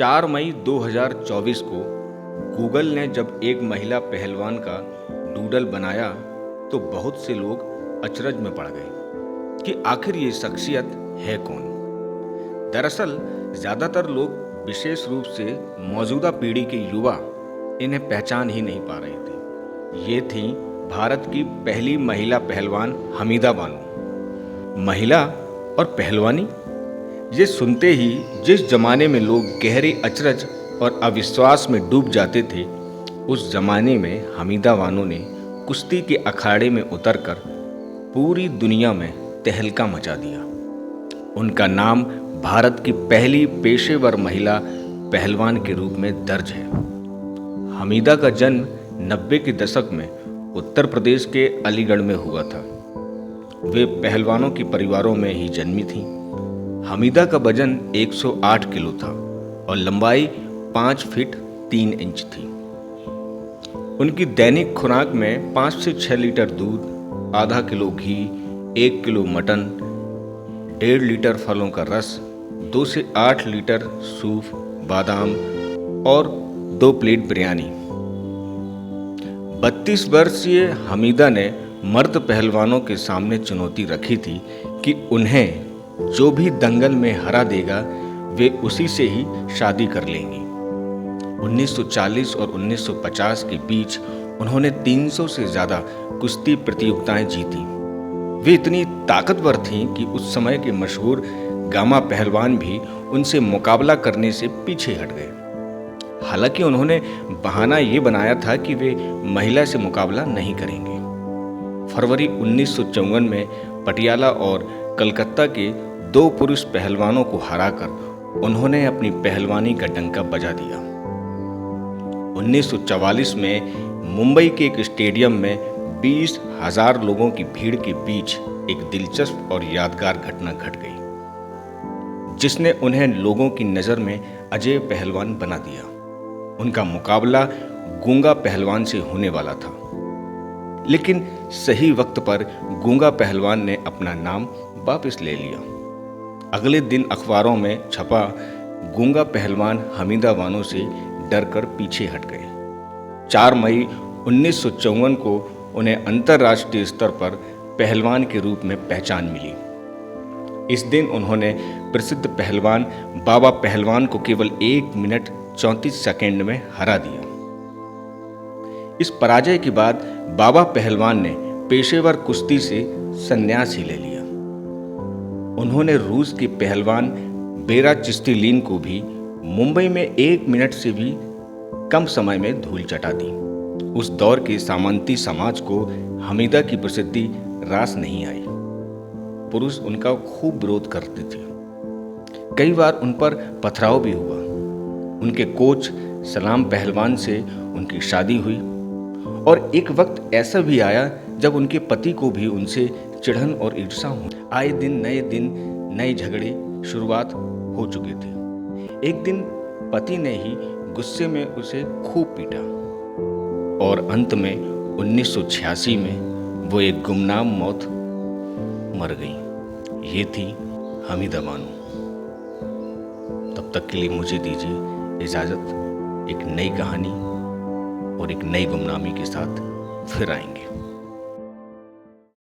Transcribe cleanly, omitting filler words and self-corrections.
4 मई 2024 को गूगल ने जब एक महिला पहलवान का डूडल बनाया तो बहुत से लोग अचरज में पड़ गए कि आखिर ये शख्सियत है कौन। दरअसल ज़्यादातर लोग विशेष रूप से मौजूदा पीढ़ी के युवा इन्हें पहचान ही नहीं पा रहे थे। ये थी भारत की पहली महिला पहलवान हमीदा बानो। महिला और पहलवानी, ये सुनते ही जिस जमाने में लोग गहरे अचरज और अविश्वास में डूब जाते थे, उस जमाने में हमीदा बानो ने कुश्ती के अखाड़े में उतरकर पूरी दुनिया में तहलका मचा दिया। उनका नाम भारत की पहली पेशेवर महिला पहलवान के रूप में दर्ज है। हमीदा का जन्म 90 के दशक में उत्तर प्रदेश के अलीगढ़ में हुआ था। वे पहलवानों के परिवारों में ही जन्मी थीं। हमीदा का वजन 108 किलो था और लंबाई 5 फीट 3 इंच थी। उनकी दैनिक खुराक में 5 से 6 लीटर दूध, आधा किलो घी, 1 किलो मटन, 1.5 लीटर फलों का रस, 2 से 8 लीटर सूप, बादाम और 2 प्लेट बिरयानी। 32 वर्षीय हमीदा ने मर्द पहलवानों के सामने चुनौती रखी थी कि उन्हें जो भी दंगल में हरा देगा वे उसी से ही शादी कर लेंगी। 1940 और 1950 के बीच उन्होंने 300 से ज़्यादा कुश्ती प्रतियोगिताएं जीती। वे इतनी ताकतवर थीं कि उस समय के मशहूर गामा पहलवान भी उनसे मुकाबला करने से पीछे हट गए। हालांकि उन्होंने बहाना ये बनाया था कि वे महिला से मुकाबला नहीं करेंगे। फरवरी 1954 में पटियाला और कलकत्ता के 2 पुरुष पहलवानों को हराकर उन्होंने अपनी पहलवानी का डंका बजा दिया। 1944 में मुंबई के एक स्टेडियम में 20,000 लोगों की भीड़ के बीच एक दिलचस्प और यादगार घटना घट गई, जिसने उन्हें लोगों की नज़र में अजय पहलवान बना दिया। उनका मुकाबला गूंगा पहलवान से होने वाला था, लेकिन सही वक्त पर गूंगा पहलवान ने अपना नाम वापस ले लिया। अगले दिन अखबारों में छपा गूंगा पहलवान हमीदा बानो से डरकर पीछे हट गए। 4 मई 1954 को उन्हें अंतर्राष्ट्रीय स्तर पर पहलवान के रूप में पहचान मिली। इस दिन उन्होंने प्रसिद्ध पहलवान बाबा पहलवान को केवल 1 मिनट 34 सेकंड में हरा दिया। इस पराजय के बाद बाबा पहलवान ने पेशेवर कुश्ती से संन्यास ही ले लिया। उन्होंने रूस के पहलवान बेरा चिस्तिलीन को भी मुंबई में 1 मिनट से भी कम समय में धूल चटा दी। उस दौर के सामंती समाज को हमीदा की प्रसिद्धि रास नहीं आई। पुरुष उनका खूब विरोध करते थे। कई बार उन पर पथराव भी हुआ। उनके कोच सलाम पहलवान से उनकी शादी हुई और एक वक्त ऐसा भी आया जब उनके पति को भी उनसे चिढ़न और ईर्ष्या हुई। आए दिन नए झगड़े शुरुआत हो चुके थे। एक दिन पति ने ही गुस्से में उसे खूब पीटा और अंत में 1986 में वो एक गुमनाम मौत मर गई। ये थी हमीदा बानो। तब तक के लिए मुझे दीजिए इजाज़त। एक नई कहानी और एक नई गुमनामी के साथ फिर आएंगे।